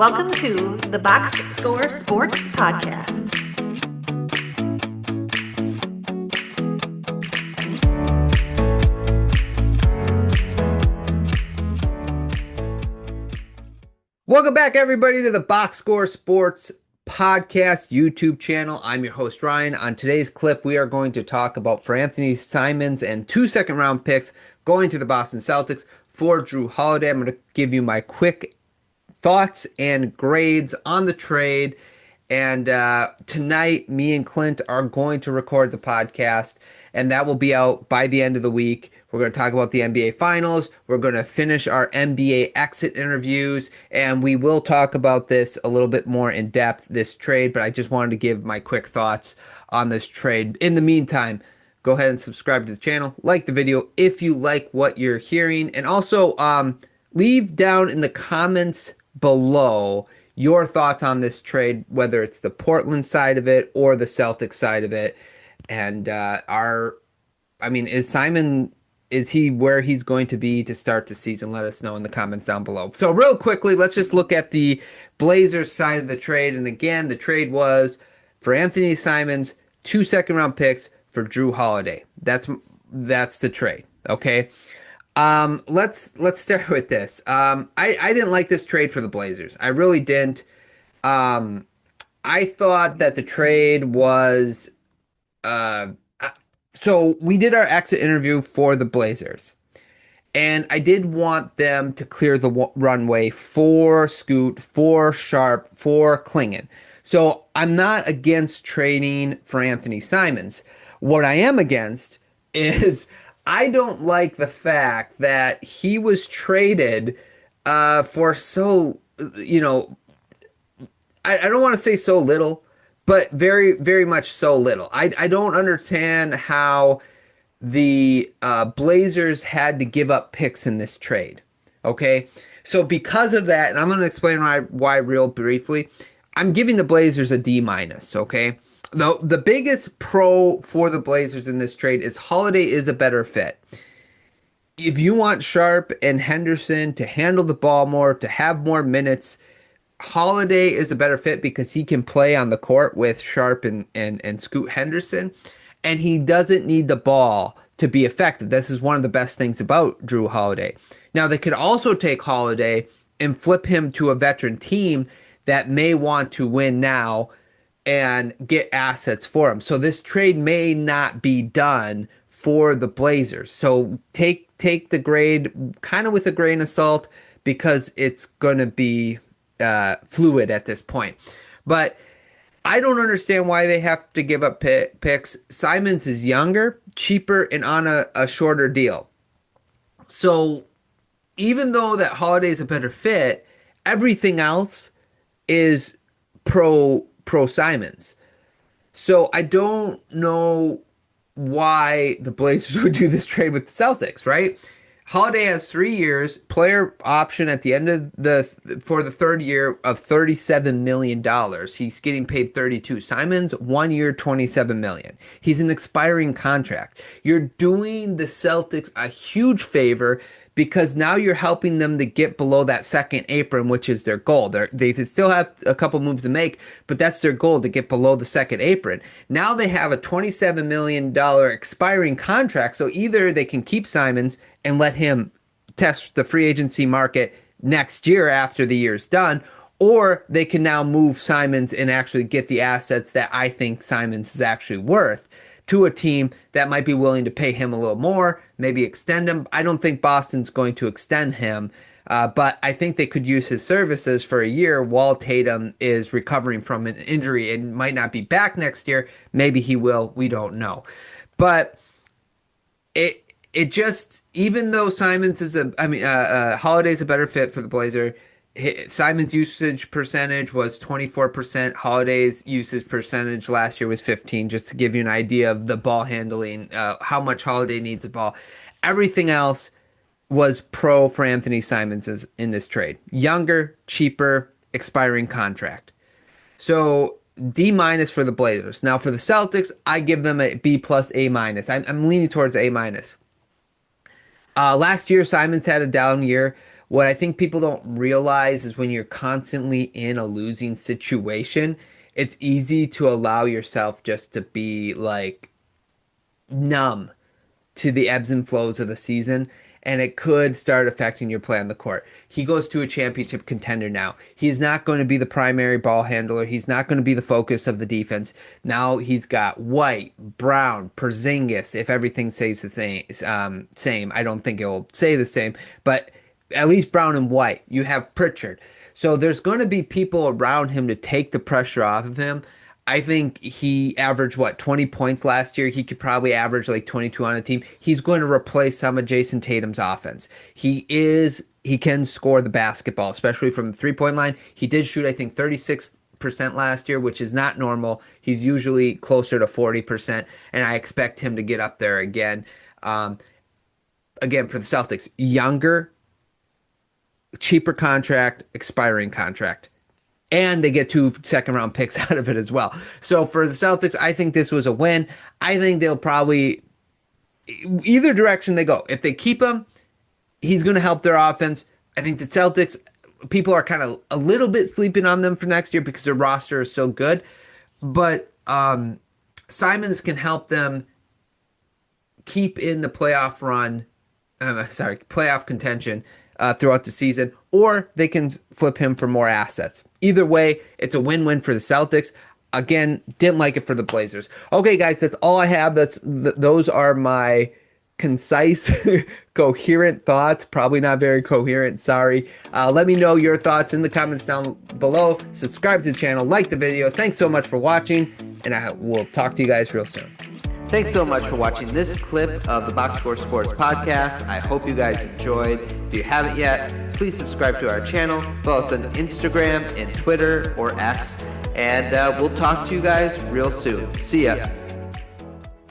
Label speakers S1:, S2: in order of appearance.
S1: Welcome to the Box Score Sports Podcast.
S2: Welcome back, everybody, to the Box Score Sports Podcast YouTube channel. I'm your host, Ryan. On today's clip, we are going to talk about for Anthony Simons and 2 second-round picks going to the Boston Celtics for Jrue Holiday. I'm going to give you my quick thoughts and grades on the trade. And tonight, me and Clint are going to record the podcast, and that will be out by the end of the week. We're going to talk about the NBA Finals. We're going to finish our NBA exit interviews, and we will talk about this a little bit more in depth, this trade, but I just wanted to give my quick thoughts on this trade. In the meantime, go ahead and subscribe to the channel, like the video if you like what you're hearing, and also leave down in the comments below your thoughts on this trade, whether it's the Portland side of it or the Celtics side of it. And is he where he's going to be to start the season? Let us know in the comments down below. So real quickly, let's just look at the Blazers side of the trade. And again, the trade was for Anthony Simons, 2 second-round picks for Jrue Holiday. That's the trade, okay? Let's start with this. I didn't like this trade for the Blazers. I really didn't. I thought that the trade was so we did our exit interview for the Blazers, and I did want them to clear the runway for Scoot, for Sharp, for Klingon. So I'm not against trading for Anthony Simons. What I am against is I don't like the fact that he was traded for so, I don't want to say so little, but very, very much so little. I don't understand how the Blazers had to give up picks in this trade. Okay, so because of that, and I'm going to explain why real briefly, I'm giving the Blazers a D-. Okay, the biggest pro for the Blazers in this trade is Holiday is a better fit. If you want Sharp and Henderson to handle the ball more, to have more minutes, Holiday is a better fit because he can play on the court with Sharp and Scoot Henderson, and he doesn't need the ball to be effective. This is one of the best things about Jrue Holiday. Now, they could also take Holiday and flip him to a veteran team that may want to win now and get assets for him. So this trade may not be done for the Blazers. So take the grade kind of with a grain of salt because it's going to be fluid at this point. But I don't understand why they have to give up picks. Simons is younger, cheaper, and on a shorter deal. So even though that Holiday is a better fit, everything else is pro Simons. So I don't know why the Blazers would do this trade with the Celtics, right? Holiday has 3 years, player option at the end of for the third year of $37 million. He's getting paid 32. Simons, 1 year, $27 million. He's an expiring contract. You're doing the Celtics a huge favor because now you're helping them to get below that second apron, which is their goal. They still have a couple moves to make, but that's their goal, to get below the second apron. Now they have a $27 million expiring contract, so either they can keep Simons and let him test the free agency market next year after the year's done, or they can now move Simons and actually get the assets that I think Simons is actually worth to a team that might be willing to pay him a little more, maybe extend him. I don't think Boston's going to extend him, but I think they could use his services for a year while Tatum is recovering from an injury and might not be back next year. Maybe he will. We don't know. But it just, even though Simons is Holiday's a better fit for the Blazer, Simons' usage percentage was 24%. Holiday's usage percentage last year was 15%, just to give you an idea of the ball handling, how much Holiday needs the ball. Everything else was pro for Anthony Simons in this trade. Younger, cheaper, expiring contract. So D- for the Blazers. Now for the Celtics, I give them a B+, A-. I'm leaning towards A-. Last year, Simons had a down year. What I think people don't realize is when you're constantly in a losing situation, it's easy to allow yourself just to be like numb to the ebbs and flows of the season, and it could start affecting your play on the court. He goes to a championship contender now. He's not going to be the primary ball handler. He's not going to be the focus of the defense. Now he's got White, Brown, Porzingis. If everything stays the same, I don't think it will stay the same, but at least Brown and White. You have Pritchard. So there's going to be people around him to take the pressure off of him. I think he averaged, 20 points last year. He could probably average like 22 on a team. He's going to replace some of Jason Tatum's offense. He can score the basketball, especially from the three-point line. He did shoot, I think, 36% last year, which is not normal. He's usually closer to 40%, and I expect him to get up there again. Again, for the Celtics, younger, cheaper contract, expiring contract. And they get 2 second-round picks out of it as well. So for the Celtics, I think this was a win. I think they'll probably, either direction they go, if they keep him, he's going to help their offense. I think the Celtics, people are kind of a little bit sleeping on them for next year because their roster is so good. But Simons can help them keep in the playoff contention throughout the season, or they can flip him for more assets. Either way, it's a win-win for the Celtics. Again, didn't like it for the Blazers. Okay, guys, that's all I have. Those are my concise, coherent thoughts. Probably not very coherent, sorry. Let me know your thoughts in the comments down below. Subscribe to the channel, like the video. Thanks so much for watching, and I will talk to you guys real soon. Thanks so much for watching this clip of the Box Score Sports Podcast. I hope you guys enjoyed. If you haven't yet, please subscribe to our channel. Follow us on Instagram and Twitter or X. And we'll talk to you guys real soon. See ya.